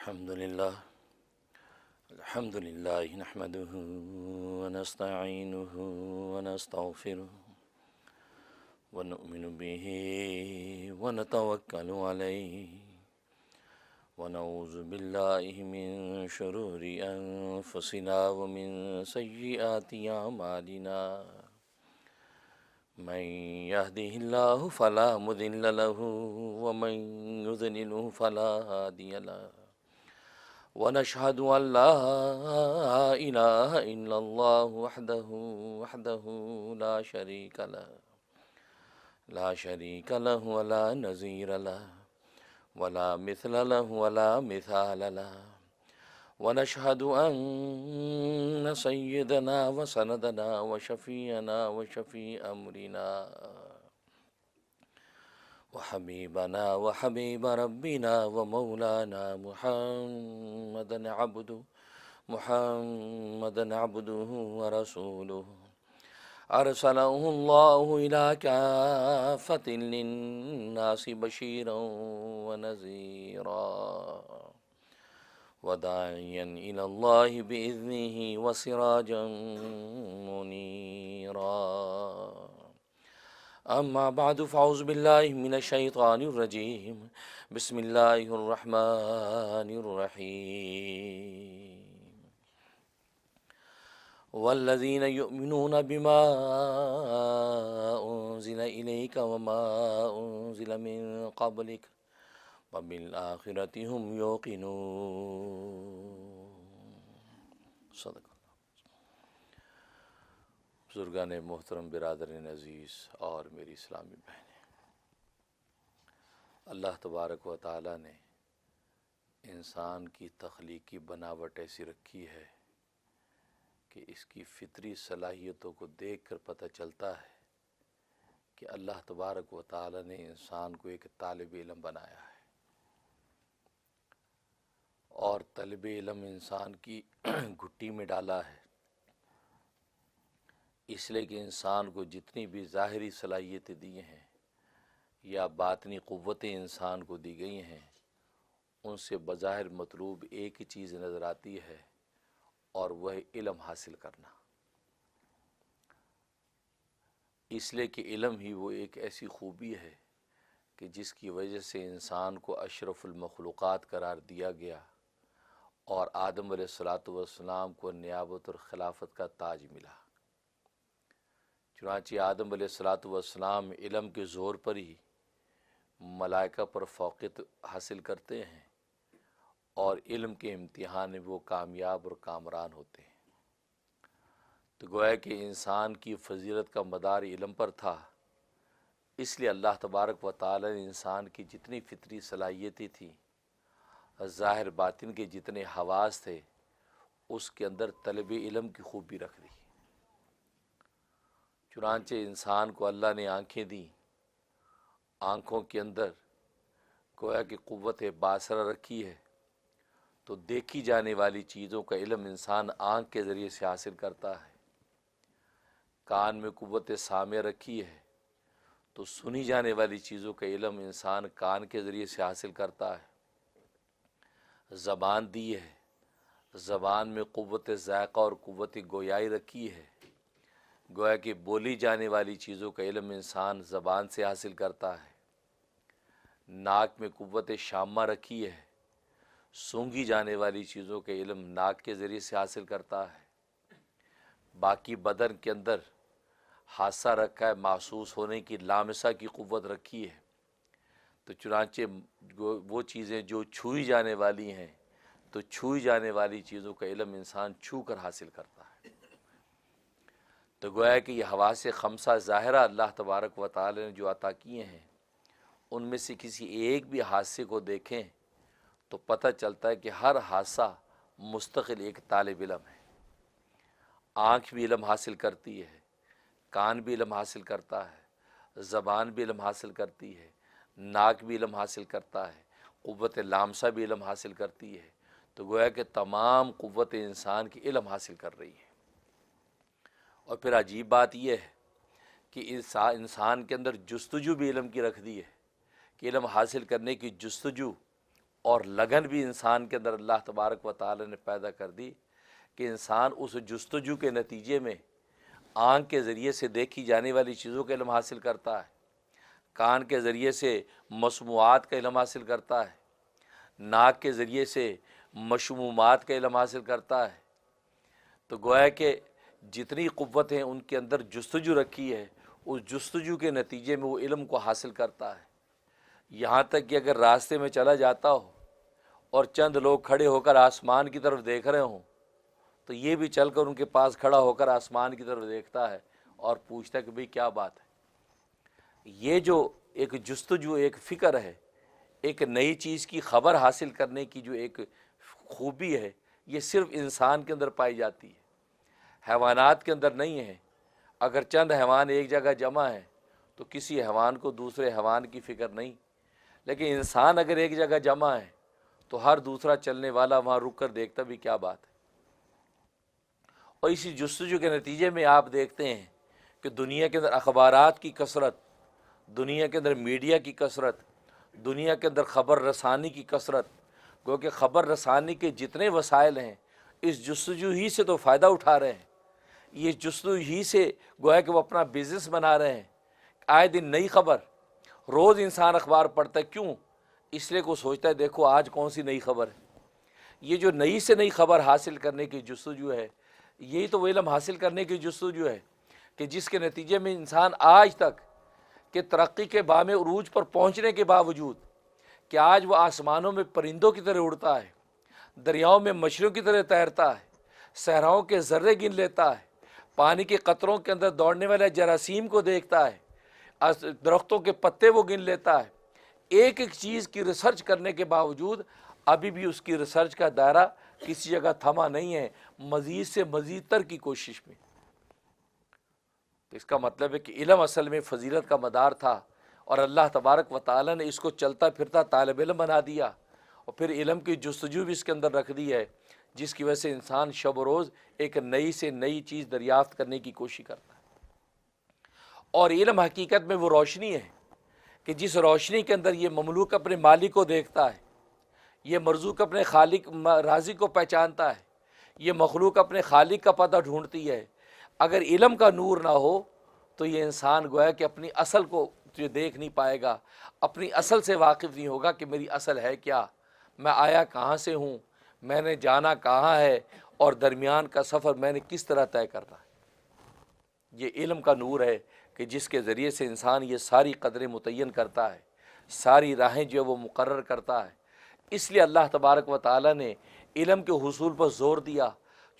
الحمد لله نحمده ونستعينه ونستغفره ونؤمن به ونتوكل عليه ونعوذ بالله من شرور أنفسنا ومن سيئات أعمالنا من يهده الله فلا مضل له ومن يضلله فلا هادي له ونشهد أن لا إله إلا الله وحده لا شريك له ولا نظير له ولا مثل له ولا مثال له ونشهد أن سيدنا وسندنا وشفيعنا وشفيع أمرنا وحبيبنا وحبيب ربنا ومولانا محمدا عبده ورسوله أرسله الله إلى كافة للناس بشيرا ونذيرا وداعيا إلى الله بإذنه وسراجا منيرا أما بعد فأعوذ بالله من الشيطان الرجيم بسم الله الرحمن الرحيم والذين يؤمنون بما أنزل إليك وما أنزل من قبلك وبالآخرة هم يوقنون صدق بزرگان محترم، برادران عزیز اور میری اسلامی بہنیں، اللہ تبارک و تعالی نے انسان کی تخلیقی بناوٹ ایسی رکھی ہے کہ اس کی فطری صلاحیتوں کو دیکھ کر پتہ چلتا ہے کہ اللہ تبارک و تعالی نے انسان کو ایک طالب علم بنایا ہے، اور طالب علم انسان کی گھٹی میں ڈالا ہے، اس لیے کہ انسان کو جتنی بھی ظاہری صلاحیتیں دی ہیں یا باطنی قوتیں انسان کو دی گئی ہیں، ان سے بظاہر مطلوب ایک ہی چیز نظر آتی ہے، اور وہ ہے علم حاصل کرنا۔ اس لیے کہ علم ہی وہ ایک ایسی خوبی ہے کہ جس کی وجہ سے انسان کو اشرف المخلوقات قرار دیا گیا، اور آدم علیہ السلام کو نیابت اور خلافت کا تاج ملا۔ چنانچہ آدم علیہ السلام علم کے زور پر ہی ملائکہ پر فوقیت حاصل کرتے ہیں، اور علم کے امتحان میں وہ کامیاب اور کامران ہوتے ہیں۔ تو گویا کہ انسان کی فضیلت کا مدار علم پر تھا، اس لیے اللہ تبارک و تعالی نے انسان کی جتنی فطری صلاحیتیں تھیں، ظاہر باطن کے جتنے حواس تھے، اس کے اندر طلب علم کی خوبی رکھ دی۔ چنانچہ انسان کو اللہ نے آنکھیں دیں، آنکھوں کے اندر گویا کہ قوت باصرہ رکھی ہے، تو دیکھی جانے والی چیزوں کا علم انسان آنکھ کے ذریعے سے حاصل کرتا ہے۔ کان میں قوت سامع رکھی ہے، تو سنی جانے والی چیزوں کا علم انسان کان کے ذریعے سے حاصل کرتا ہے۔ زبان دی ہے، زبان میں قوت ذائقہ اور قوت گویائی رکھی ہے، گویا کہ بولی جانے والی چیزوں کا علم انسان زبان سے حاصل کرتا ہے۔ ناک میں قوت شامہ رکھی ہے، سونگھی جانے والی چیزوں کے علم ناک کے ذریعے سے حاصل کرتا ہے۔ باقی بدن کے اندر حاسہ رکھا ہے، محسوس ہونے کی لامسہ کی قوت رکھی ہے، تو چنانچہ وہ چیزیں جو چھوئی جانے والی ہیں، تو چھوئی جانے والی چیزوں کا علم انسان چھو کر حاصل کرتا ہے۔ تو گویا کہ یہ حواس خمسہ ظاہرہ اللہ تبارک و تعالی نے جو عطا کیے ہیں، ان میں سے کسی ایک بھی حادثے کو دیکھیں تو پتہ چلتا ہے کہ ہر حادثہ مستقل ایک طالب علم ہے۔ آنکھ بھی علم حاصل کرتی ہے، کان بھی علم حاصل کرتا ہے، زبان بھی علم حاصل کرتی ہے، ناک بھی علم حاصل کرتا ہے، قوت لامسہ بھی علم حاصل کرتی ہے۔ تو گویا کہ تمام قوت انسان کی علم حاصل کر رہی ہے۔ اور پھر عجیب بات یہ ہے کہ انسان کے اندر جستجو بھی علم کی رکھ دی ہے، کہ علم حاصل کرنے کی جستجو اور لگن بھی انسان کے اندر اللہ تبارک و تعالی نے پیدا کر دی کہ انسان اس جستجو کے نتیجے میں آنکھ کے ذریعے سے دیکھی جانے والی چیزوں کا علم حاصل کرتا ہے، کان کے ذریعے سے مسموعات کا علم حاصل کرتا ہے، ناک کے ذریعے سے مشمومات کا علم حاصل کرتا ہے۔ تو گویا کہ جتنی قوتیں ان کے اندر جستجو رکھی ہے، اس جستجو کے نتیجے میں وہ علم کو حاصل کرتا ہے۔ یہاں تک کہ اگر راستے میں چلا جاتا ہو اور چند لوگ کھڑے ہو کر آسمان کی طرف دیکھ رہے ہوں تو یہ بھی چل کر ان کے پاس کھڑا ہو کر آسمان کی طرف دیکھتا ہے اور پوچھتا ہے کہ بھئی کیا بات ہے۔ یہ جو ایک جستجو، ایک فکر ہے، ایک نئی چیز کی خبر حاصل کرنے کی جو ایک خوبی ہے، یہ صرف انسان کے اندر پائی جاتی ہے، حیوانات کے اندر نہیں ہے۔ اگر چند حیوان ایک جگہ جمع ہیں تو کسی حیوان کو دوسرے حیوان کی فکر نہیں، لیکن انسان اگر ایک جگہ جمع ہے تو ہر دوسرا چلنے والا وہاں رک کر دیکھتا بھی کیا بات ہے۔ اور اسی جستجو کے نتیجے میں آپ دیکھتے ہیں کہ دنیا کے اندر اخبارات کی کثرت، دنیا کے اندر میڈیا کی کثرت، دنیا کے اندر خبر رسانی کی کثرت، گو کہ خبر رسانی کے جتنے وسائل ہیں اس جستجو ہی سے تو فائدہ اٹھا رہے ہیں، یہ جستجو ہی سے گویا کہ وہ اپنا بزنس بنا رہے ہیں۔ آئے دن نئی خبر، روز انسان اخبار پڑھتا ہے، کیوں؟ اس لیے کو سوچتا ہے دیکھو آج کون سی نئی خبر ہے۔ یہ جو نئی سے نئی خبر حاصل کرنے کی جستجو ہے، یہی تو وہ علم حاصل کرنے کی جستجو ہے کہ جس کے نتیجے میں انسان آج تک کہ ترقی کے بام عروج پر پہنچنے کے باوجود کہ آج وہ آسمانوں میں پرندوں کی طرح اڑتا ہے، دریاؤں میں مچھلیوں کی طرح تیرتا ہے، صحراؤں کے ذرے گن لیتا ہے، پانی کے قطروں کے اندر دوڑنے والے جراثیم کو دیکھتا ہے، درختوں کے پتے وہ گن لیتا ہے، ایک ایک چیز کی ریسرچ کرنے کے باوجود ابھی بھی اس کی ریسرچ کا دائرہ کسی جگہ تھما نہیں ہے، مزید سے مزید تر کی کوشش میں۔ تو اس کا مطلب ہے کہ علم اصل میں فضیلت کا مدار تھا، اور اللہ تبارک و تعالی نے اس کو چلتا پھرتا طالب علم بنا دیا، اور پھر علم کی جستجو بھی اس کے اندر رکھ دی ہے، جس کی وجہ سے انسان شب و روز ایک نئی سے نئی چیز دریافت کرنے کی کوشش کرتا ہے۔ اور علم حقیقت میں وہ روشنی ہے کہ جس روشنی کے اندر یہ مملوک اپنے مالک کو دیکھتا ہے، یہ مرزوق اپنے خالق رازق کو پہچانتا ہے، یہ مخلوق اپنے خالق کا پتہ ڈھونڈتی ہے۔ اگر علم کا نور نہ ہو تو یہ انسان گویا کہ اپنی اصل کو جو دیکھ نہیں پائے گا، اپنی اصل سے واقف نہیں ہوگا کہ میری اصل ہے کیا، میں آیا کہاں سے ہوں، میں نے جانا کہاں ہے، اور درمیان کا سفر میں نے کس طرح طے کرنا ہے۔ یہ علم کا نور ہے کہ جس کے ذریعے سے انسان یہ ساری قدریں متعین کرتا ہے، ساری راہیں جو ہے وہ مقرر کرتا ہے۔ اس لیے اللہ تبارک و تعالی نے علم کے حصول پر زور دیا،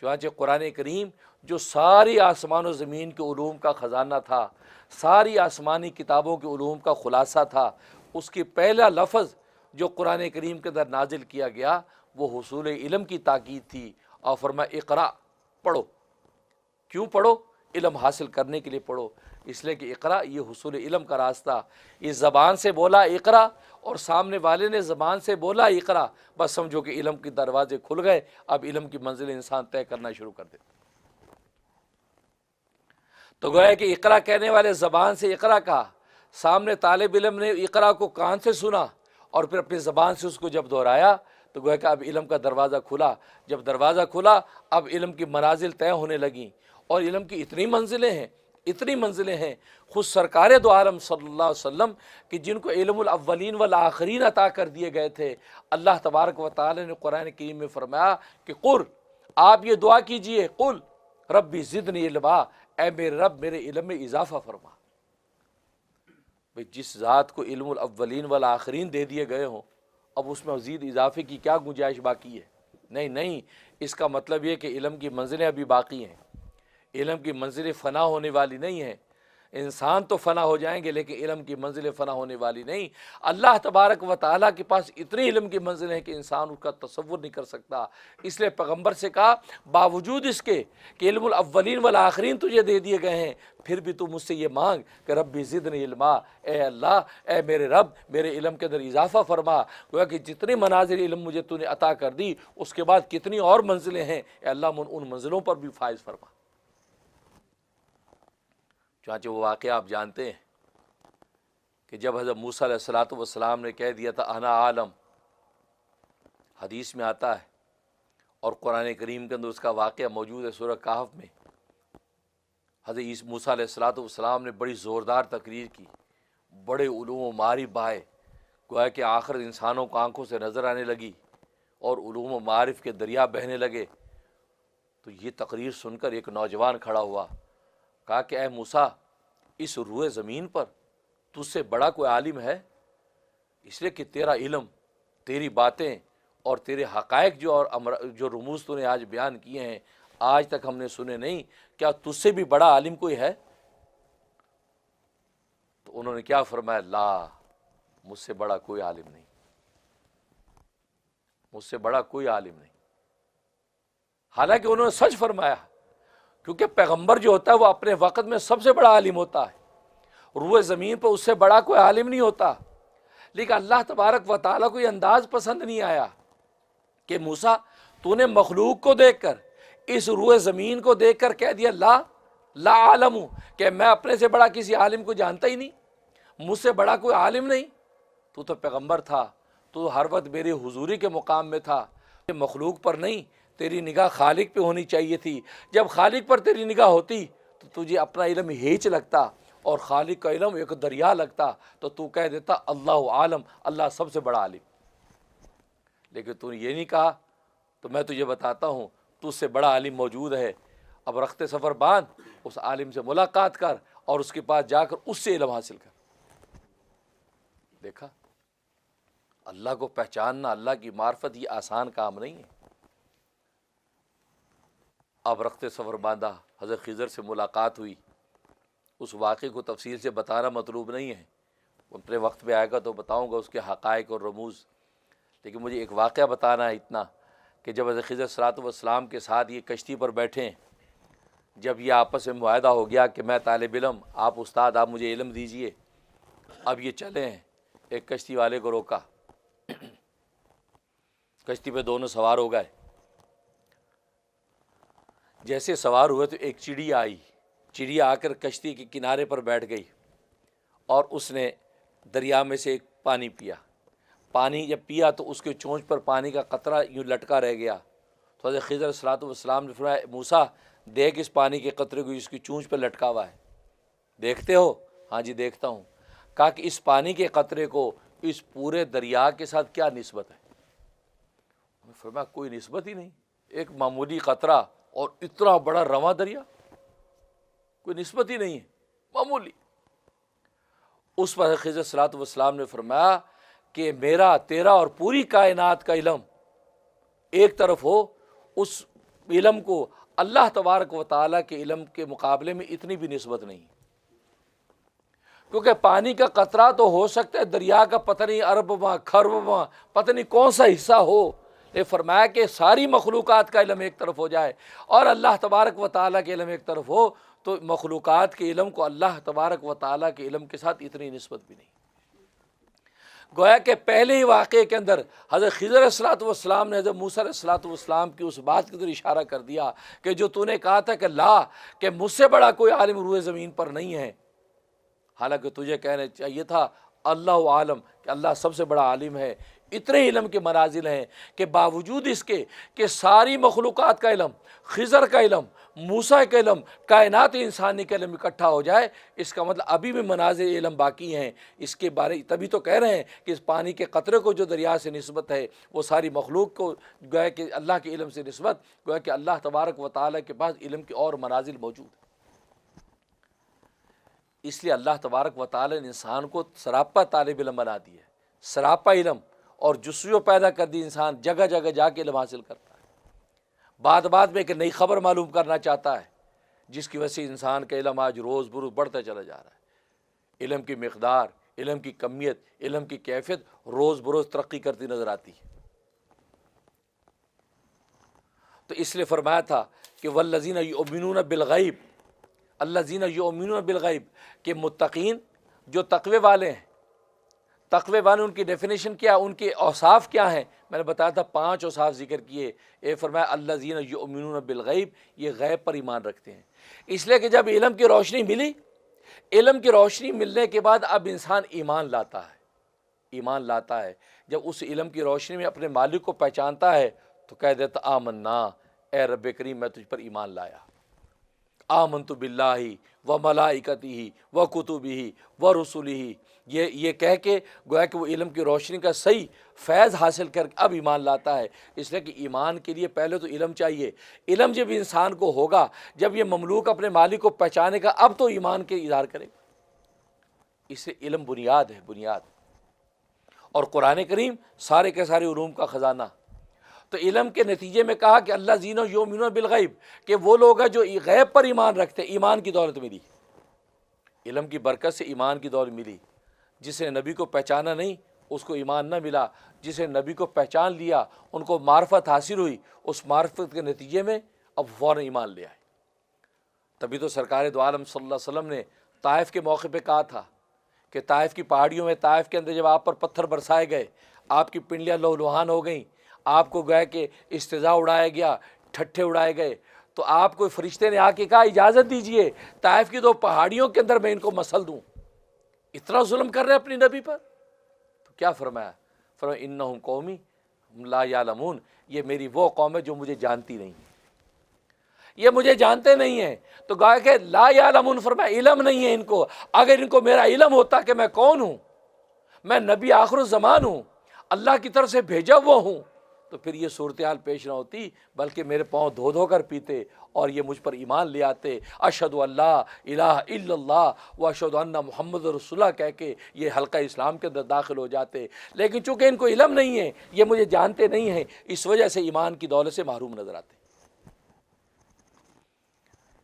چنانچہ قرآن کریم جو ساری آسمان و زمین کے علوم کا خزانہ تھا، ساری آسمانی کتابوں کے علوم کا خلاصہ تھا، اس کی پہلا لفظ جو قرآن کریم کے اندر نازل کیا گیا وہ حصول علم کی تاکید تھی، اور فرمایا اقرا، پڑھو۔ کیوں پڑھو؟ علم حاصل کرنے کے لیے پڑھو، اس لیے کہ اقرا یہ حصول علم کا راستہ۔ اس زبان سے بولا اقرا اور سامنے والے نے زبان سے بولا اقرا، بس سمجھو کہ علم کے دروازے کھل گئے، اب علم کی منزل انسان طے کرنا شروع کر دے۔ تو گویا کہ اقرا کہنے والے زبان سے اقرا کہا، سامنے طالب علم نے اقرا کو کان سے سنا اور پھر اپنی زبان سے اس کو جب دہرایا تو گویا کہ اب علم کا دروازہ کھلا۔ جب دروازہ کھلا اب علم کی منازل طے ہونے لگیں، اور علم کی اتنی منزلیں ہیں، اتنی منزلیں ہیں، خود سرکار دو عالم صلی اللہ علیہ وسلم کہ جن کو علم الاولین والآخرین عطا کر دیے گئے تھے، اللہ تبارک و تعالی نے قرآن کریم میں فرمایا کہ قل، آپ یہ دعا کیجئے، قل ربی زدنی علما، اے میرے رب میرے علم میں اضافہ فرما۔ جس ذات کو علم الاولین والآخرین دے دیے گئے ہوں، اب اس میں مزید اضافے کی کیا گنجائش باقی ہے؟ نہیں، اس کا مطلب یہ کہ علم کی منزلیں ابھی باقی ہیں، علم کی منزلیں فنا ہونے والی نہیں ہیں۔ انسان تو فنا ہو جائیں گے لیکن علم کی منزلیں فنا ہونے والی نہیں۔ اللہ تبارک و تعالیٰ کے پاس اتنی علم کی منزلیں ہیں کہ انسان اس کا تصور نہیں کر سکتا۔ اس لیے پیغمبر سے کہا باوجود اس کے کہ علم الاولین والآخرین تجھے دے دیے گئے ہیں، پھر بھی تو مجھ سے یہ مانگ کہ ربی زدنی علما، اے اللہ، اے میرے رب میرے علم کے اندر اضافہ فرما۔ گویا کہ جتنی منازل علم مجھے تو نے عطا کر دی، اس کے بعد کتنی اور منزلیں ہیں، اے اللہ ان منزلوں پر بھی فائز فرما۔ چنانچہ وہ واقعہ آپ جانتے ہیں کہ جب حضرت موسیٰ علیہ الصلوۃ والسلام نے کہہ دیا تھا انا عالم، حدیث میں آتا ہے اور قرآن کریم کے اندر اس کا واقعہ موجود ہے سورہ کہف میں۔ حضرت موسیٰ علیہ السلام نے بڑی زوردار تقریر کی، بڑے علوم و معارف بہائے، گویا کہ آخر انسانوں کو آنکھوں سے نظر آنے لگی اور علوم و معارف کے دریا بہنے لگے۔ تو یہ تقریر سن کر ایک نوجوان کھڑا ہوا، کہا کہ اے موسیٰ، اس روئے زمین پر تجھ سے بڑا کوئی عالم ہے؟ اس لیے کہ تیرا علم، تیری باتیں اور تیرے حقائق جو رموز تو نے آج بیان کیے ہیں، آج تک ہم نے سنے نہیں، کیا تجھ سے بھی بڑا عالم کوئی ہے؟ تو انہوں نے کیا فرمایا؟ لا، مجھ سے بڑا کوئی عالم نہیں، مجھ سے بڑا کوئی عالم نہیں۔ حالانکہ انہوں نے سچ فرمایا، کیونکہ پیغمبر جو ہوتا ہے وہ اپنے وقت میں سب سے بڑا عالم ہوتا ہے، روئے زمین پر اس سے بڑا کوئی عالم نہیں ہوتا۔ لیکن اللہ تبارک و تعالیٰ کو یہ انداز پسند نہیں آیا کہ موسیٰ تو نے مخلوق کو دیکھ کر، اس روئے زمین کو دیکھ کر کہہ دیا لا عالم ہوں، کہ میں اپنے سے بڑا کسی عالم کو جانتا ہی نہیں، مجھ سے بڑا کوئی عالم نہیں۔ تو پیغمبر تھا، تو ہر وقت میری حضوری کے مقام میں تھا، مخلوق پر نہیں، تیری نگاہ خالق پہ ہونی چاہیے تھی۔ جب خالق پر تیری نگاہ ہوتی تو تجھے اپنا علم ہیچ لگتا اور خالق کا علم ایک دریا لگتا، تو کہہ دیتا اللہ عالم، اللہ سب سے بڑا عالم۔ لیکن تو نے یہ نہیں کہا، تو میں تجھے بتاتا ہوں تجھ سے بڑا عالم موجود ہے۔ اب رخت سفر باندھ، اس عالم سے ملاقات کر اور اس کے پاس جا کر اس سے علم حاصل کر۔ دیکھا، اللہ کو پہچاننا، اللہ کی معرفت، یہ آسان کام نہیں ہے۔ اب رخت سفر باندھا، حضرت خضر سے ملاقات ہوئی۔ اس واقعے کو تفصیل سے بتانا مطلوب نہیں ہے، اپنے وقت پہ آئے گا تو بتاؤں گا اس کے حقائق اور رموز۔ لیکن مجھے ایک واقعہ بتانا ہے اتنا کہ جب حضرت خضر صلی اللہ علیہ وسلم کے ساتھ یہ کشتی پر بیٹھے، جب یہ آپس میں معاہدہ ہو گیا کہ میں طالب علم، آپ استاد، آپ مجھے علم دیجئے، اب یہ چلے ہیں، ایک کشتی والے کو روکا، کشتی پہ دونوں سوار ہو گئے۔ جیسے سوار ہوئے تو ایک چڑیا آئی، چڑیا آ کر کشتی کے کنارے پر بیٹھ گئی اور اس نے دریا میں سے ایک پانی پیا۔ پانی جب پیا تو اس کے چونچ پر پانی کا قطرہ یوں لٹکا رہ گیا۔ تو حضرت خضر صلی اللہ علیہ وسلم نے فرمایا موسیٰ دیکھ اس پانی کے قطرے کو، اس کی چونچ پر لٹکا ہوا ہے، دیکھتے ہو؟ ہاں جی دیکھتا ہوں۔ کہا کہ اس پانی کے قطرے کو اس پورے دریا کے ساتھ کیا نسبت ہے؟ فرمایا کوئی نسبت ہی نہیں، ایک معمولی قطرہ اور اتنا بڑا رواں دریا، کوئی نسبت ہی نہیں ہے، معمولی۔ اس پر خضر صلی اللہ علیہ وسلم نے فرمایا کہ میرا، تیرا اور پوری کائنات کا علم ایک طرف ہو، اس علم کو اللہ تبارک و تعالیٰ کے علم کے مقابلے میں اتنی بھی نسبت نہیں، کیونکہ پانی کا قطرہ تو ہو سکتا ہے دریا کا پتہ نہیں اربواں کھربواں پتہ نہیں کون سا حصہ ہو، یہ فرمایا کہ ساری مخلوقات کا علم ایک طرف ہو جائے اور اللہ تبارک و تعالیٰ کے علم ایک طرف ہو، تو مخلوقات کے علم کو اللہ تبارک و تعالیٰ کے علم کے ساتھ اتنی نسبت بھی نہیں۔ گویا کہ پہلے ہی واقعے کے اندر حضرت خضر صلی اللہ علیہ وسلم نے حضرت موسیٰ علیہ السلام کی اس بات کی طرف اشارہ کر دیا کہ جو تو نے کہا تھا کہ کہ مجھ سے بڑا کوئی عالم روئے زمین پر نہیں ہے، حالانکہ تجھے کہنا چاہیے تھا اللہ عالم، کہ اللہ سب سے بڑا عالم ہے۔ اتنے علم کے منازل ہیں کہ باوجود اس کے کہ ساری مخلوقات کا علم، خضر کا علم، موسیٰ کا علم، کائنات انسانی کا علم اکٹھا ہو جائے، اس کا مطلب ابھی بھی منازل علم باقی ہیں اس کے بارے۔ تبھی تو کہہ رہے ہیں کہ اس پانی کے قطرے کو جو دریا سے نسبت ہے وہ ساری مخلوق کو گویا کہ اللہ کے علم سے نسبت، گویا کہ اللہ تبارک و تعالیٰ کے پاس علم کی اور منازل موجود ہیں۔ اس لیے اللہ تبارک و تعالیٰ نے انسان کو سراپا طالب علم بنا دیا ہے، سراپا علم، اور جستجو پیدا کر دی، انسان جگہ جگہ جا کے علم حاصل کرتا ہے، بات میں ایک نئی خبر معلوم کرنا چاہتا ہے، جس کی وجہ سے انسان کا علم آج روز بروز بڑھتا چلا جا رہا ہے۔ علم کی مقدار، علم کی کمیت، علم کی کیفیت روز بروز ترقی کرتی نظر آتی ہے۔ تو اس لیے فرمایا تھا کہ والذین یؤمنون بالغیب، الذین یؤمنون بالغیب، کہ متقین جو تقوی والے ہیں، تقوی والے ان کی ڈیفینیشن کیا، ان کے اوصاف کیا ہیں؟ میں نے بتایا تھا 5 اوصاف ذکر کیے۔ اے فرمایا الذین یؤمنون بالغیب، یہ غیب پر ایمان رکھتے ہیں۔ اس لیے کہ جب علم کی روشنی ملی، علم کی روشنی ملنے کے بعد اب انسان ایمان لاتا ہے، ایمان لاتا ہے۔ جب اس علم کی روشنی میں اپنے مالک کو پہچانتا ہے تو کہہ دیتا آمنا، اے رب کریم میں تجھ پر ایمان لایا، آمنت باللہ و ملائکتہ و کتبہ و رسلہ، یہ کہہ کے گویا کہ وہ علم کی روشنی کا صحیح فیض حاصل کر کے اب ایمان لاتا ہے۔ اس لیے کہ ایمان کے لیے پہلے تو علم چاہیے۔ علم جب انسان کو ہوگا، جب یہ مملوک اپنے مالک کو پہچانے گا، اب تو ایمان کے اظہار کرے گا۔ اس سے علم بنیاد ہے، بنیاد۔ اور قرآن کریم سارے کے سارے علوم کا خزانہ۔ تو علم کے نتیجے میں کہا کہ اللہ زین یؤمنون بالغیب، کہ وہ لوگ ہیں جو غیب پر ایمان رکھتے، ایمان کی دولت ملی، علم کی برکت سے ایمان کی دولت ملی۔ جس نے نبی کو پہچانا نہیں اس کو ایمان نہ ملا، جس نے نبی کو پہچان لیا ان کو معرفت حاصل ہوئی، اس معرفت کے نتیجے میں اب فوراً ایمان لے آئے۔ تبھی تو سرکار دو عالم صلی اللہ علیہ وسلم نے طائف کے موقع پہ کہا تھا کہ طائف کی پہاڑیوں میں، طائف کے اندر جب آپ پر پتھر برسائے گئے، آپ کی پنڈلیاں لہولہان ہو گئیں، آپ کو گئے کہ استہزاء اڑایا گیا، ٹھٹھے اڑائے گئے، تو آپ کو فرشتے نے آ کے کہا اجازت دیجئے طائف کی دو پہاڑیوں کے اندر میں ان کو مسل دوں، اتنا ظلم کر رہے ہیں اپنی نبی پر۔ تو کیا فرمایا؟ فرمایا انہم قومی لا یعلمون، یہ میری وہ قوم ہے جو مجھے جانتی نہیں، یہ مجھے جانتے نہیں ہیں۔ تو گویا کہ لا یعلمون فرمایا علم نہیں ہے ان کو۔ اگر ان کو میرا علم ہوتا کہ میں کون ہوں، میں نبی آخر الزمان ہوں، اللہ کی طرف سے بھیجا ہوا ہوں، تو پھر یہ صورتحال پیش نہ ہوتی، بلکہ میرے پاؤں دھو دھو کر پیتے اور یہ مجھ پر ایمان لے آتے، اشہد ان لا الہ الا اللہ و اشہد ان محمد رسول اللہ کہہ کے یہ حلقہ اسلام کے اندر داخل ہو جاتے۔ لیکن چونکہ ان کو علم نہیں ہے، یہ مجھے جانتے نہیں ہیں، اس وجہ سے ایمان کی دولت سے محروم نظر آتے۔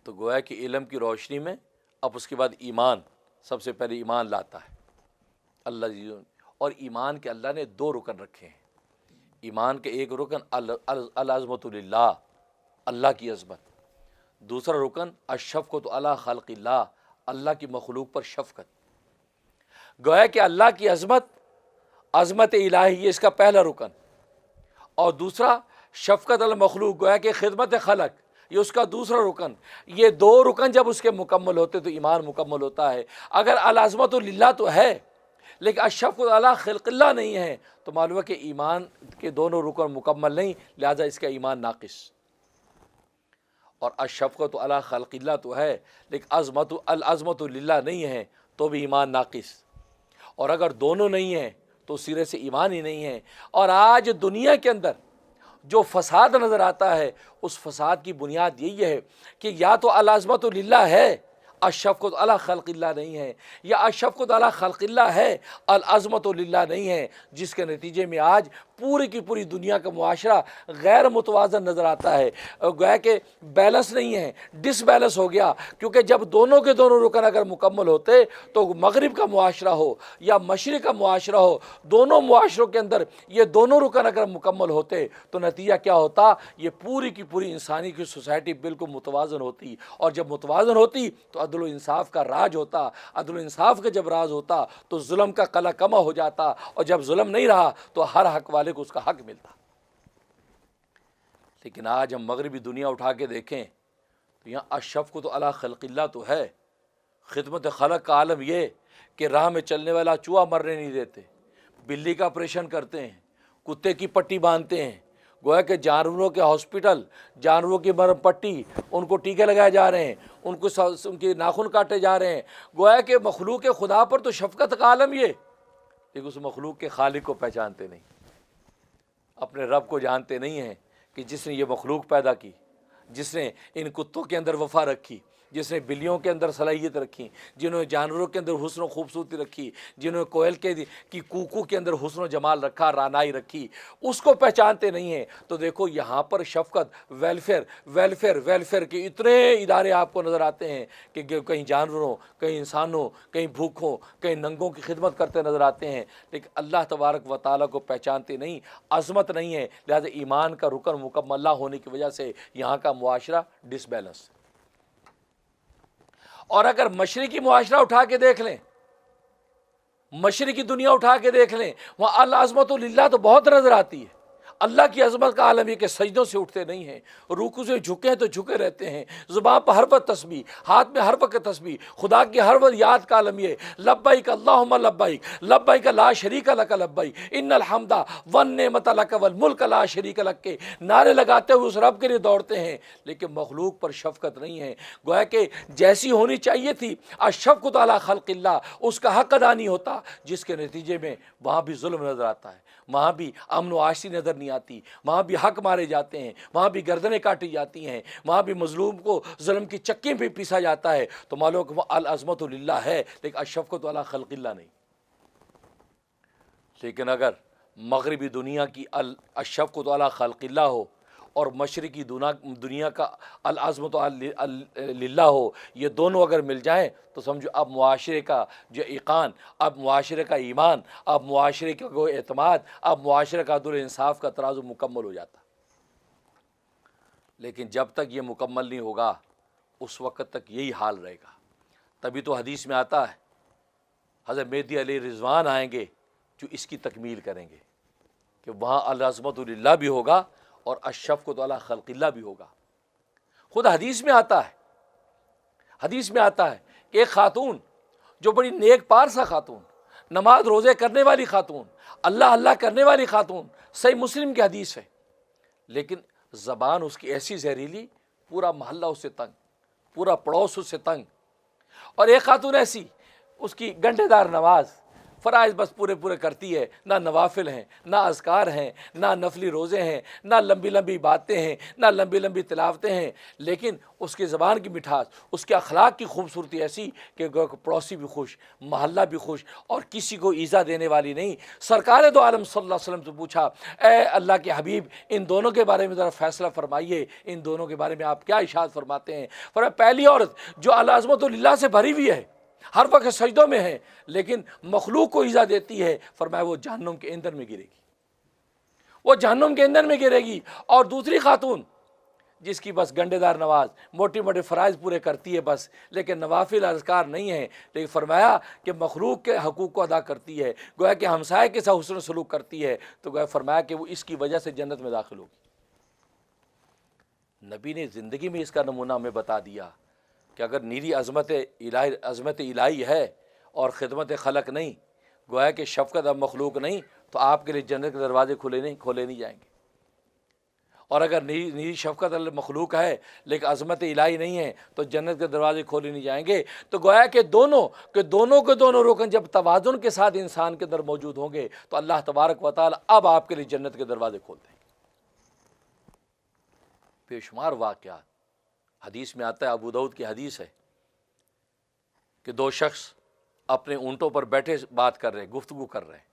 تو گویا کہ علم کی روشنی میں اب اس کے بعد ایمان، سب سے پہلے ایمان لاتا ہے اللہ۔ اور ایمان کے اللہ نے دو رکن رکھے ہیں۔ ایمان کے ایک رکن العظمت للہ، اللہ کی عظمت، دوسرا رکن الشفقۃ علی خلق اللہ، اللہ کی مخلوق پر شفقت۔ گویا کہ اللہ کی عظمت، عظمت الہی، یہ اس کا پہلا رکن، اور دوسرا شفقت المخلوق، گویا کہ خدمت خلق، یہ اس کا دوسرا رکن۔ یہ دو رکن جب اس کے مکمل ہوتے تو ایمان مکمل ہوتا ہے۔ اگر العظمت للہ تو ہے لیکن الشفقۃ علی خلق اللہ نہیں ہے تو معلوم ہے کہ ایمان کے دونوں رکن مکمل نہیں، لہذا اس کا ایمان ناقص۔ اور الشفقۃ علی خلق اللہ تو ہے لیکن العظمت للہ نہیں ہے تو بھی ایمان ناقص۔ اور اگر دونوں نہیں ہیں تو سرے سے ایمان ہی نہیں ہے۔ اور آج دنیا کے اندر جو فساد نظر آتا ہے، اس فساد کی بنیاد یہی ہے کہ یا تو العظمت للہ ہے، الشفقۃ علی خلق اللہ نہیں ہے، یا الشفقۃ علی خلق اللہ ہے، العظمت للہ نہیں ہے، جس کے نتیجے میں آج پوری کی پوری دنیا کا معاشرہ غیر متوازن نظر آتا ہے۔ گویا کہ بیلنس نہیں ہے، ڈس بیلنس ہو گیا، کیونکہ جب دونوں کے دونوں رکن اگر مکمل ہوتے تو مغرب کا معاشرہ ہو یا مشرق کا معاشرہ ہو، دونوں معاشروں کے اندر یہ دونوں رکن اگر مکمل ہوتے تو نتیجہ کیا ہوتا؟ یہ پوری کی پوری انسانی کی سوسائٹی بالکل متوازن ہوتی، اور جب متوازن ہوتی تو عدل و انصاف کا راج ہوتا، عدل و انصاف کا جب راج ہوتا تو ظلم کا قلع کما ہو جاتا، اور جب ظلم نہیں رہا تو ہر حق والے کو اس کا حق ملتا۔ لیکن آج ہم مغربی دنیا اٹھا کے دیکھیں تو یہاں الشفقۃ علی خلق اللہ تو ہے، خدمت خلق کا عالم یہ کہ راہ میں چلنے والا چوہا مرنے نہیں دیتے، بلی کا آپریشن کرتے ہیں، کتے کی پٹی باندھتے ہیں، گویا کہ جانوروں کے ہاسپٹل، جانوروں کی مرہم پٹی، ان کو ٹیکے لگائے جا رہے ہیں، ان کے ناخن کاٹے جا رہے ہیں۔ گویا کہ مخلوق خدا پر تو شفقت کا عالم یہ، لیکن اس مخلوق کے خالق کو پہچانتے نہیں، اپنے رب کو جانتے نہیں ہیں کہ جس نے یہ مخلوق پیدا کی، جس نے ان کتوں کے اندر وفا رکھی، جس نے بلیوں کے اندر صلاحیت رکھی، جنہوں نے جانوروں کے اندر حسن و خوبصورتی رکھی، جنہوں نے کوئل کی کوکو کے اندر حسن و جمال رکھا، رانائی رکھی، اس کو پہچانتے نہیں ہیں۔ تو دیکھو یہاں پر شفقت، ویلفیئر کے اتنے ادارے آپ کو نظر آتے ہیں کہ کہیں جانوروں، کہیں انسانوں، کہیں بھوکھوں، کہیں ننگوں کی خدمت کرتے نظر آتے ہیں، لیکن اللہ تبارک و تعالیٰ کو پہچانتے نہیں، عظمت نہیں ہے، لہذا ایمان کا رکن مکمل نہ ہونے کی وجہ سے یہاں کا معاشرہ ڈس بیلنس۔ اور اگر مشرقی معاشرہ اٹھا کے دیکھ لیں، مشرقی دنیا اٹھا کے دیکھ لیں، وہاں العظمت للہ تو بہت نظر آتی ہے، اللہ کی عظمت کا عالم یہ کہ سجدوں سے اٹھتے نہیں ہیں، رکوع سے جھکے ہیں تو جھکے رہتے ہیں، زبان پر ہر وقت تسبیح، ہاتھ میں ہر وقت تسبیح، خدا کی ہر وقت یاد کا عالم یہ لبیک اللہم لبیک لبیک لا شریک لک لبیک ان الحمد والنعمت لک والملک لا شریک لک کے نعرے لگاتے ہوئے اس رب کے لیے دوڑتے ہیں، لیکن مخلوق پر شفقت نہیں ہے۔ گویا کہ جیسی ہونی چاہیے تھی الشفقۃ علی خلق اللہ، اس کا حق ادا نہیں ہوتا، جس کے نتیجے میں وہاں بھی ظلم نظر آتا ہے، وہاں بھی امن و عاشی نظر نہیں آتی، وہاں بھی حق مارے جاتے ہیں، وہاں بھی گردنیں کاٹی جاتی ہیں، وہاں بھی مظلوم کو ظلم کی چکی پہ پیسا جاتا ہے۔ تو معلوم کہ وہ العظمت للہ ہے لیکن الشفقۃ علی خلق اللہ نہیں۔ لیکن اگر مغربی دنیا کی الشفقۃ علی خلق اللہ ہو اور مشرقی دنیا کا العظمت للہ ہو، یہ دونوں اگر مل جائیں تو سمجھو اب معاشرے کا جو ایقان، اب معاشرے کا ایمان، اب معاشرے کا وہ اعتماد، اب معاشرے کا عدل انصاف کا ترازو مکمل ہو جاتا۔ لیکن جب تک یہ مکمل نہیں ہوگا اس وقت تک یہی حال رہے گا۔ تبھی تو حدیث میں آتا ہے حضرت مہدی علیہ رضوان آئیں گے جو اس کی تکمیل کریں گے، کہ وہاں العظمت للہ بھی ہوگا اور الشفقۃ علی خلق اللہ بھی ہوگا۔ خود حدیث میں آتا ہے، حدیث میں آتا ہے کہ ایک خاتون جو بڑی نیک پارسا خاتون، نماز روزے کرنے والی خاتون، اللہ اللہ کرنے والی خاتون، صحیح مسلم کی حدیث ہے، لیکن زبان اس کی ایسی زہریلی، پورا محلہ اس سے تنگ، پورا پڑوس اس سے تنگ۔ اور ایک خاتون ایسی، اس کی گھنٹے دار نماز، فرائض بس پورے کرتی ہے، نہ نوافل ہیں، نہ اذکار ہیں، نہ نفلی روزے ہیں، نہ لمبی لمبی باتیں ہیں، نہ لمبی لمبی تلاوتیں ہیں، لیکن اس کی زبان کی مٹھاس، اس کے اخلاق کی خوبصورتی ایسی کہ پڑوسی بھی خوش، محلہ بھی خوش، اور کسی کو ایذا دینے والی نہیں۔ سرکار دو عالم صلی اللہ علیہ وسلم سے پوچھا، اے اللہ کے حبیب، ان دونوں کے بارے میں ذرا فیصلہ فرمائیے، ان دونوں کے بارے میں آپ کیا ارشاد فرماتے ہیں؟ فرمایا پہلی عورت جو العظمت للہ سے بھری ہوئی ہے، ہر وقت سجدوں میں ہے، لیکن مخلوق کو ایذا دیتی ہے، فرمایا وہ جہنم کے ایندھن میں گرے گی، وہ جہنم کے ایندھن میں گرے گی۔ اور دوسری خاتون جس کی بس گھنٹے دار نماز، موٹے موٹے فرائض پورے کرتی ہے بس، لیکن نوافل اذکار نہیں ہے، لیکن فرمایا کہ مخلوق کے حقوق کو ادا کرتی ہے، گویا کہ ہمسائے کے ساتھ حسن سلوک کرتی ہے، تو گویا فرمایا کہ وہ اس کی وجہ سے جنت میں داخل ہوگی۔ نبی نے زندگی میں اس کا نمونہ ہمیں بتا دیا کہ اگر نیری عظمت الہی ہے اور خدمت خلق نہیں، گویا کہ شفقت اب مخلوق نہیں، تو آپ کے لیے جنت کے دروازے کھولے نہیں جائیں گے۔ اور اگر نیری شفقت مخلوق ہے لیکن عظمت الہی نہیں ہے تو جنت کے دروازے کھولے نہیں جائیں گے۔ تو گویا کہ دونوں رکن جب توازن کے ساتھ انسان کے اندر موجود ہوں گے تو اللہ تبارک و تعالی اب آپ کے لیے جنت کے دروازے کھول دیں گے۔ بے شمار واقعات حدیث میں آتا ہے، ابو داؤد کی حدیث ہے کہ دو شخص اپنے اونٹوں پر بیٹھے بات کر رہے ہیں، گفتگو کر رہے ہیں،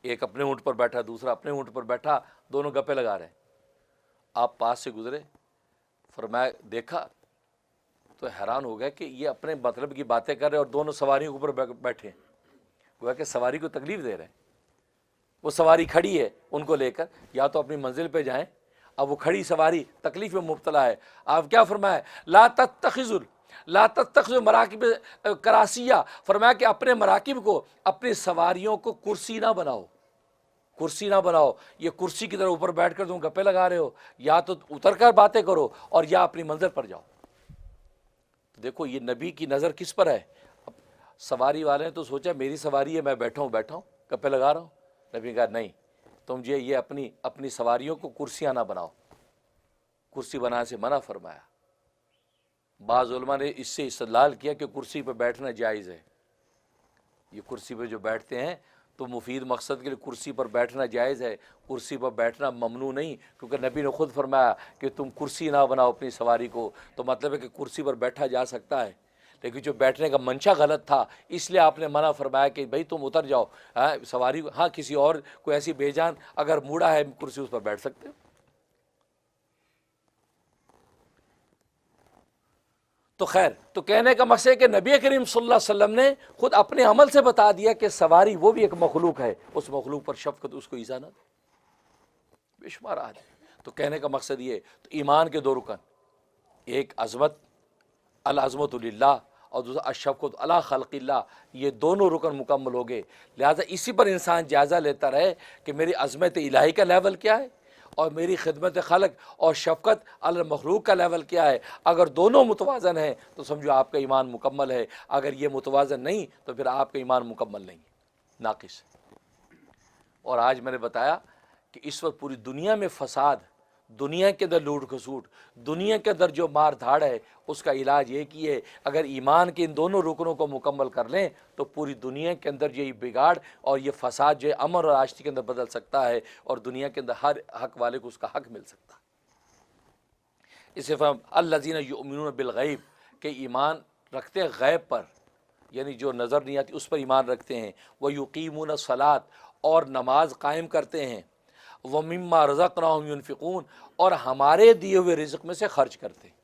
ایک اپنے اونٹ پر بیٹھا، دوسرا اپنے اونٹ پر بیٹھا، دونوں گپے لگا رہے ہیں۔ آپ پاس سے گزرے، فرمایا دیکھا تو حیران ہو گیا کہ یہ اپنے مطلب کی باتیں کر رہے ہیں اور دونوں سواریوں کے اوپر بیٹھے ہیں، گویا کہ سواری کو تکلیف دے رہے ہیں۔ وہ سواری کھڑی ہے ان کو لے کر، یا تو اپنی منزل پہ جائیں، اب وہ کھڑی سواری تکلیف میں مبتلا ہے۔ آپ کیا فرمایا؟ لا تتخذوا مراکب کراسیہ، فرمایا کہ اپنے مراکب کو، اپنی سواریوں کو کرسی نہ بناؤ، کرسی نہ بناؤ۔ یہ کرسی کی طرح اوپر بیٹھ کر تم گپے لگا رہے ہو، یا تو اتر کر باتیں کرو اور یا اپنی منزل پر جاؤ۔ دیکھو یہ نبی کی نظر کس پر ہے؟ اب سواری والے نے تو سوچا میری سواری ہے، میں بیٹھا ہوں گپے لگا رہا ہوں۔ نبی نے کہا نہیں، تم یہ اپنی سواریوں کو کرسیاں نہ بناؤ، کرسی بنانے سے منع فرمایا۔ بعض علماء نے اس سے استدلال کیا کہ کرسی پہ بیٹھنا جائز ہے، یہ کرسی پہ جو بیٹھتے ہیں تو مفید مقصد کے لیے کرسی پر بیٹھنا جائز ہے، کرسی پر بیٹھنا ممنوع نہیں، کیونکہ نبی نے خود فرمایا کہ تم کرسی نہ بناؤ اپنی سواری کو، تو مطلب ہے کہ کرسی پر بیٹھا جا سکتا ہے، لیکن جو بیٹھنے کا منشا غلط تھا اس لیے آپ نے منع فرمایا کہ بھائی تم اتر جاؤ سواری، ہاں کسی اور کوئی ایسی بے جان اگر موڑا ہے کرسی اس پر بیٹھ سکتے ہو۔ تو خیر، تو کہنے کا مقصد ہے کہ نبی کریم صلی اللہ علیہ وسلم نے خود اپنے عمل سے بتا دیا کہ سواری وہ بھی ایک مخلوق ہے، اس مخلوق پر شفقت، اس کو ایذا نہ دے۔ بے شمار آج تو کہنے کا مقصد یہ، تو ایمان کے دو رکن، ایک عظمت العظمت للہ اور دوسرا الشفقۃ علی خلق اللہ، یہ دونوں رکن مکمل ہو گئے۔ لہٰذا اسی پر انسان جائزہ لیتا رہے کہ میری عظمت الہی کا لیول کیا ہے اور میری خدمت خلق اور شفقت علی المخلوق کا لیول کیا ہے. اگر دونوں متوازن ہیں تو سمجھو آپ کا ایمان مکمل ہے. اگر یہ متوازن نہیں تو پھر آپ کا ایمان مکمل نہیں ہے، ناقص ہے. اور آج میں نے بتایا کہ اس وقت پوری دنیا میں فساد، دنیا کے اندر لوٹ کھسوٹ، دنیا کے اندر جو مار دھاڑ ہے، اس کا علاج ایک ہی ہے. اگر ایمان کے ان دونوں رکنوں کو مکمل کر لیں تو پوری دنیا کے اندر یہ بگاڑ اور یہ فساد جو ہے امن اور آشتی کے اندر بدل سکتا ہے، اور دنیا کے اندر ہر حق والے کو اس کا حق مل سکتا ہے. اسے فہم الذین یؤمنون بالغیب، کہ ایمان رکھتے ہیں غیب پر، یعنی جو نظر نہیں آتی اس پر ایمان رکھتے ہیں. وَيُقِيمُونَ الصَّلَاةَ، اور نماز قائم کرتے ہیں. وَمِمَّا رَزَقْنَاهُمْ يُنْفِقُونَ، اور ہمارے دیے ہوئے رزق میں سے خرچ کرتے ہیں.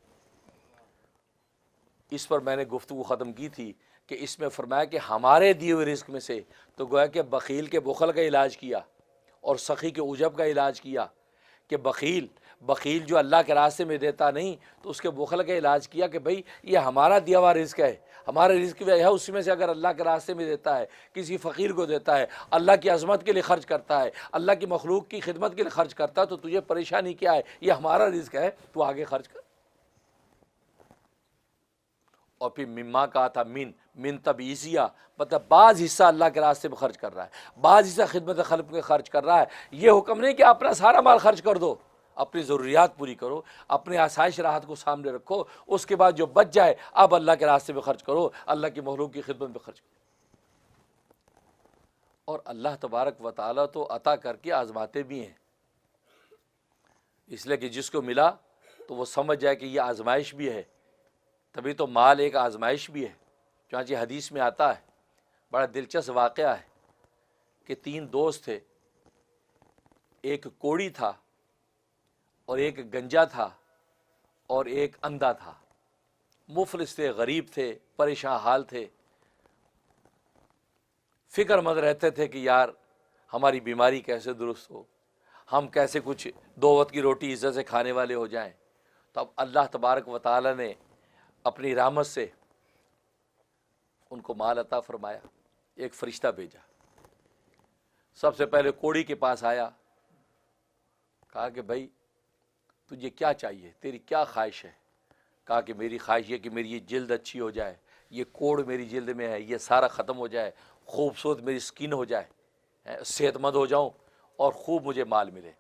اس پر میں نے گفتگو ختم کی تھی کہ اس میں فرمایا کہ ہمارے دیے ہوئے رزق میں سے، تو گویا کہ بخیل کے بخل کا علاج کیا اور سخی کے عجب کا علاج کیا. کہ بخیل جو اللہ کے راستے میں دیتا نہیں تو اس کے بخل کا علاج کیا کہ بھئی یہ ہمارا دیا ہوا رزق ہے، ہمارا رزق ہے، اس میں سے اگر اللہ کے راستے میں دیتا ہے، کسی فقیر کو دیتا ہے، اللہ کی عظمت کے لیے خرچ کرتا ہے، اللہ کی مخلوق کی خدمت کے لیے خرچ کرتا ہے، تو تجھے پریشانی کیا ہے؟ یہ ہمارا رزق ہے، تو آگے خرچ کر. اور پھر مما کہا تھا من تبعیضیہ، مطلب بعض حصہ اللہ کے راستے میں خرچ کر رہا ہے، بعض حصہ خدمت خلق میں خرچ کر رہا ہے. یہ حکم نہیں کہ اپنا سارا مال خرچ کر دو، اپنی ضروریات پوری کرو، اپنے آسائش راحت کو سامنے رکھو، اس کے بعد جو بچ جائے اب اللہ کے راستے میں خرچ کرو، اللہ کی مخلوق کی خدمت میں خرچ کرو. اور اللہ تبارک و تعالیٰ تو عطا کر کے آزماتے بھی ہیں، اس لیے کہ جس کو ملا تو وہ سمجھ جائے کہ یہ آزمائش بھی ہے. تبھی تو مال ایک آزمائش بھی ہے. چنانچہ حدیث میں آتا ہے، بڑا دلچسپ واقعہ ہے کہ 3 دوست تھے، ایک کوڑی تھا اور ایک گنجا تھا اور ایک اندھا تھا. مفلس تھے، غریب تھے، پریشان حال تھے، فکر مند رہتے تھے کہ یار ہماری بیماری کیسے درست ہو، ہم کیسے کچھ 2 وقت کی روٹی عزت سے کھانے والے ہو جائیں. تو اب اللہ تبارک و تعالیٰ نے اپنی رحمت سے ان کو مال عطا فرمایا. ایک فرشتہ بھیجا، سب سے پہلے کوڑی کے پاس آیا، کہا کہ بھائی تجھے کیا چاہیے، تیری کیا خواہش ہے؟ کہا کہ میری خواہش یہ کہ میری یہ جلد اچھی ہو جائے، یہ کوڑ میری جلد میں ہے یہ سارا ختم ہو جائے، خوبصورت میری سکن ہو جائے، صحت مند ہو جاؤں اور خوب مجھے مال ملے.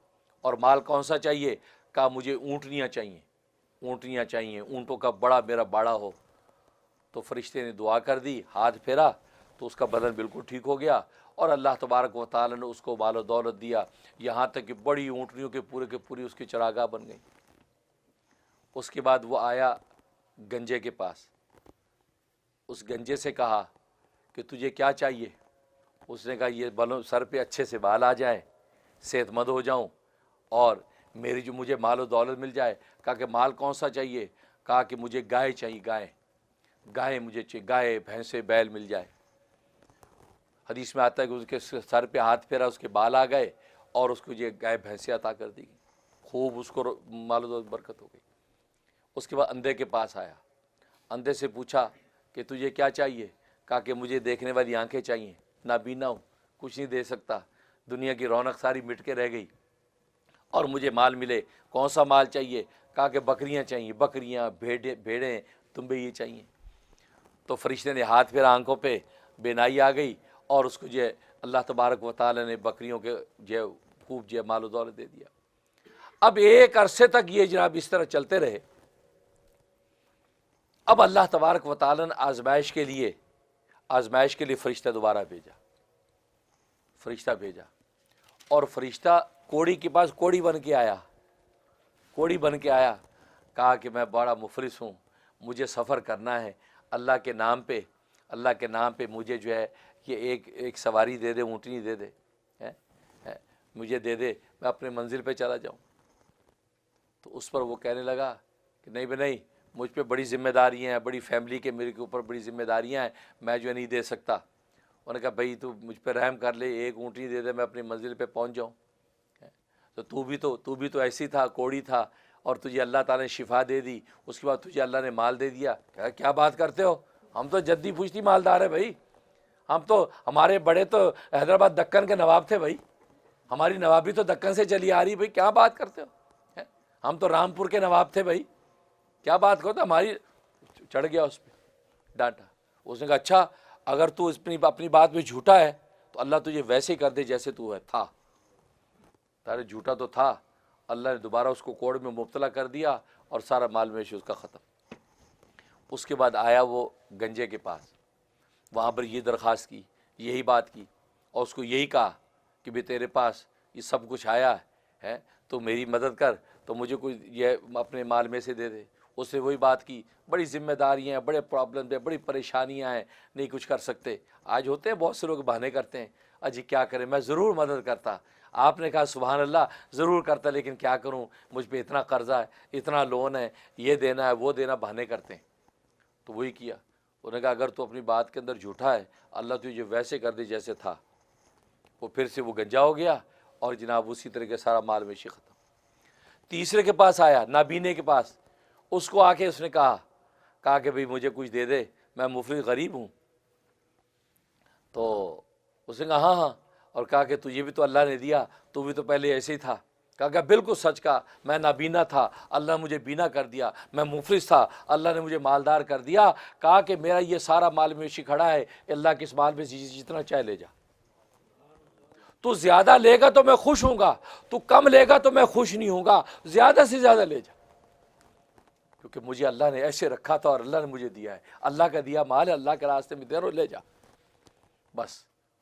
اور مال کون سا چاہیے؟ کہا مجھے اونٹنیاں چاہیے، اونٹنیاں چاہیے، اونٹوں کا بڑا میرا باڑا ہو. تو فرشتے نے دعا کر دی، ہاتھ پھیرا تو اس کا بدن بالکل ٹھیک ہو گیا، اور اللہ تبارک و تعالیٰ نے اس کو مال و دولت دیا، یہاں تک کہ بڑی اونٹنیوں کے پوری اس کی چراگاہ بن گئی. اس کے بعد وہ آیا گنجے کے پاس، اس گنجے سے کہا کہ تجھے کیا چاہیے؟ اس نے کہا یہ بالوں سر پہ اچھے سے بال آ جائیں، صحت مند ہو جاؤں اور میری جو مجھے مال و دولت مل جائے. کہا کہ مال کون سا چاہیے؟ کہا کہ مجھے گائے چاہیے، گائے مجھے چاہیے، گائے بھینسے بیل مل جائے. حدیث میں آتا ہے کہ اس کے سر پہ ہاتھ پھیرا، اس کے بال آ گئے اور اس کو یہ گائے بھینسیں عطا کر دی گئی، خوب اس کو مال و دولت برکت ہو گئی. اس کے بعد اندھے کے پاس آیا، اندھے سے پوچھا کہ تجھے کیا چاہیے؟ کہا کہ مجھے دیکھنے والی آنکھیں چاہیے، نابینا ہوں، کچھ نہیں دے سکتا، دنیا کی رونق ساری مٹ کے رہ گئی اور مجھے مال ملے. کون سا مال چاہیے؟ کہا کہ بکریاں چاہیے، بکریاں، بھیڑیں، تمہیں یہ چاہیے. تو فرشتے نے ہاتھ پھیرا آنکھوں پہ، بینائی آ گئی اور اس کو جو اللہ تبارک و تعالیٰ نے بکریوں کے جو خوب جو مال و دولت دے دیا. اب ایک عرصے تک یہ جناب اس طرح چلتے رہے. اب اللہ تبارک و تعالیٰ نے آزمائش کے لیے فرشتہ دوبارہ بھیجا اور فرشتہ کوڑی کے پاس کوڑی بن کے آیا. کہا کہ میں بڑا مفلس ہوں، مجھے سفر کرنا ہے، اللہ کے نام پہ مجھے جو ہے یہ ایک سواری دے دے، اونٹنی دے دے، مجھے دے دے، میں اپنے منزل پہ چلا جاؤں. تو اس پر وہ کہنے لگا کہ نہیں بھائی نہیں، مجھ پہ بڑی ذمہ داریاں ہیں، بڑی فیملی کے میرے کے اوپر بڑی ذمہ داریاں ہیں، میں جو نہیں دے سکتا. انہوں نے کہا بھائی تو مجھ پہ رحم کر لے، ایک اونٹنی دے دے، میں اپنی منزل پہ پہنچ جاؤں. تو تو بھی تو ایسی تھا، کوڑی تھا، اور تجھے اللہ تعالیٰ نے شفا دے دی، اس کے بعد تجھے اللہ نے مال دے دیا. کہا کیا بات کرتے ہو، ہم تو جدی پوچھتی مالدار ہے بھائی، ہمارے بڑے تو حیدرآباد دکن کے نواب تھے بھائی، ہماری نوابی تو دکن سے چلی آ رہی، بھائی کیا بات کرتے ہو، ہم تو رامپور کے نواب تھے بھائی، کیا بات کرتے، ہماری چڑھ گیا اس پہ، ڈانٹا۔ اس نے کہا اچھا اگر تو اپنی بات میں جھوٹا ہے تو اللہ تجھے ویسے ہی کر دے جیسے تو ہے تھا، تارے جھوٹا تو تھا، اللہ نے دوبارہ اس کو کوڑ میں مبتلا کر دیا اور سارا مال مویشی اس کا ختم۔ اس کے بعد آیا وہ گنجے کے پاس، وہاں پر یہ درخواست کی، یہی بات کی، اور اس کو یہی کہا کہ بھی تیرے پاس یہ سب کچھ آیا ہے تو میری مدد کر، تو مجھے کوئی یہ اپنے مال میں سے دے دے۔ اس نے وہی بات کی، بڑی ذمہ داریاں ہیں، بڑے پرابلم ہیں، بڑی پریشانیاں ہیں، نہیں کچھ کر سکتے۔ آج ہوتے ہیں بہت سے لوگ بہانے کرتے ہیں، اجی کیا کریں، میں ضرور مدد کرتا۔ آپ نے کہا سبحان اللہ ضرور کرتا، لیکن کیا کروں، مجھ پہ اتنا قرضہ ہے، اتنا لون ہے، یہ دینا ہے وہ دینا، بہانے کرتے ہیں۔ تو وہی کیا، انہوں نے کہا اگر تو اپنی بات کے اندر جھوٹا ہے اللہ تجھے ویسے کر دے جیسے تھا۔ وہ پھر سے وہ گنجا ہو گیا اور جناب اسی طرح کے سارا مال مویشی ختم۔ تیسرے کے پاس آیا، نابینے کے پاس، اس کو آ کے اس نے کہا کہ بھئی مجھے کچھ دے دے، میں مفلس غریب ہوں۔ تو اس نے کہا ہاں ہاں، اور کہا کہ تجھے بھی تو اللہ نے دیا، تو بھی تو پہلے ایسے ہی تھا۔ کہا کہ بالکل سچ کہا، میں نابینا تھا، اللہ نے مجھے بینا کر دیا، میں مفلس تھا، اللہ نے مجھے مالدار کر دیا۔ کہا کہ میرا یہ سارا مال مویشی کھڑا ہے، اللہ کے اس مال میں جتنا چاہے لے جا، تو زیادہ لے گا تو میں خوش ہوں گا، تو کم لے گا تو میں خوش نہیں ہوں گا، زیادہ سے زیادہ لے جا، کیونکہ مجھے اللہ نے ایسے رکھا تھا اور اللہ نے مجھے دیا ہے، اللہ کا دیا مال ہے، اللہ کے راستے میں دے رہا ہوں، لے جا۔ بس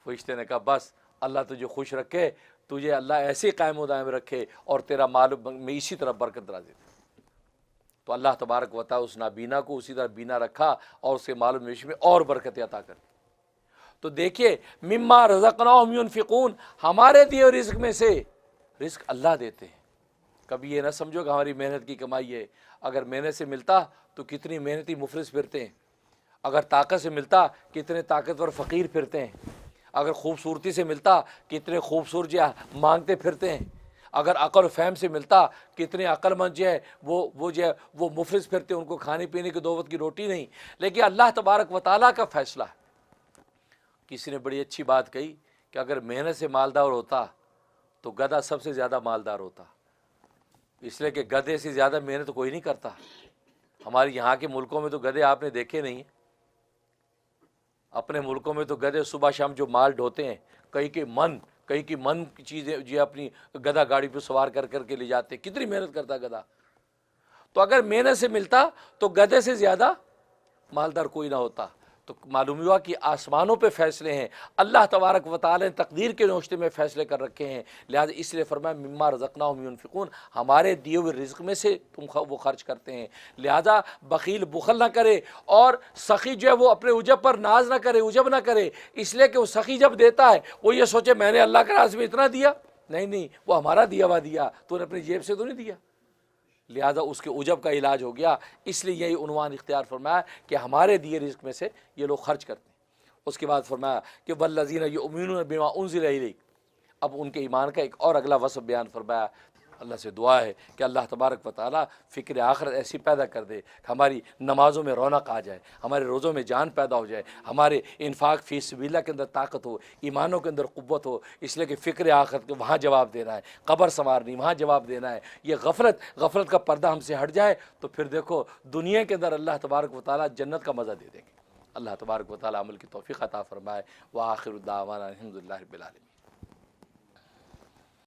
فرشتے نے کہا بس اللہ تجھے خوش رکھے، تجھے اللہ ایسے قائم و دائم رکھے اور تیرا مال میں اسی طرح برکت رازق دے۔ تو اللہ تبارک و تعالی اس نابینا کو اسی طرح بینا رکھا اور اس کے مال و مویشی میں اور برکت عطا کر دی۔ تو دیکھیے مما رزقناہم ینفقون، ہمارے دیے رزق میں سے رزق اللہ دیتے ہیں۔ کبھی یہ نہ سمجھو کہ ہماری محنت کی کمائی ہے، اگر محنت سے ملتا تو کتنی محنتی مفلس پھرتے ہیں، اگر طاقت سے ملتا کتنے طاقتور فقیر پھرتے ہیں، اگر خوبصورتی سے ملتا کتنے خوبصورت جو ہے مانگتے پھرتے ہیں، اگر عقل و فہم سے ملتا کتنے عقل مند جو ہے وہ مفلس پھرتے ہیں، ان کو کھانے پینے کی دو وقت کی روٹی نہیں۔ لیکن اللہ تبارک و تعالیٰ کا فیصلہ ہے۔ کسی نے بڑی اچھی بات کہی کہ اگر محنت سے مالدار ہوتا تو گدھا سب سے زیادہ مالدار ہوتا، اس لیے کہ گدھے سے زیادہ محنت کوئی نہیں کرتا۔ ہمارے یہاں کے ملکوں میں تو گدھے آپ نے دیکھے نہیں، اپنے ملکوں میں تو گدھے صبح شام جو مال ڈھوتے ہیں، کئی کی من کی چیزیں جو اپنی گدھا گاڑی پہ سوار کر کے لے جاتے ہیں، کتنی محنت کرتا گدھا۔ تو اگر محنت سے ملتا تو گدھے سے زیادہ مالدار کوئی نہ ہوتا۔ تو معلوم ہوا کہ آسمانوں پہ فیصلے ہیں، اللہ تبارک و تعالی نے تقدیر کے نوشتے میں فیصلے کر رکھے ہیں، لہٰذا اس لیے فرمایا مما رزقناہم ینفقون، ہمارے دیے ہوئے رزق میں سے وہ خرچ کرتے ہیں۔ لہٰذا بخیل بخل نہ کرے، اور سخی جو ہے وہ اپنے عجب پر ناز نہ کرے، عجب نہ کرے، اس لیے کہ وہ سخی جب دیتا ہے وہ یہ سوچے میں نے اللہ کے راستے میں اتنا دیا، نہیں وہ ہمارا دیا ہوا دیا، تو نے اپنی جیب سے تو نہیں دیا، لہذا اس کے عجب کا علاج ہو گیا۔ اس لیے یہی عنوان اختیار فرمایا کہ ہمارے دیے رزق میں سے یہ لوگ خرچ کرتے ہیں۔ اس کے بعد فرمایا کہ والذین یؤمنون بما انزل الیک، اب ان کے ایمان کا ایک اور اگلا وصف بیان فرمایا۔ اللہ سے دعا ہے کہ اللہ تبارک و تعالیٰ فکر آخرت ایسی پیدا کر دے کہ ہماری نمازوں میں رونق آ جائے، ہمارے روزوں میں جان پیدا ہو جائے، ہمارے انفاق فی سبیل اللہ کے اندر طاقت ہو، ایمانوں کے اندر قوت ہو، اس لیے کہ فکر آخرت کے وہاں جواب دینا ہے، قبر سنوارنی وہاں جواب دینا ہے۔ یہ غفلت کا پردہ ہم سے ہٹ جائے تو پھر دیکھو دنیا کے اندر اللہ تبارک و تعالیٰ جنت کا مزہ دے دیں گے۔ اللہ تبارک و تعالیٰ عمل کی توفیق عطا فرمائے۔ وآخر دعوانا الحمد للہ رب العالمین۔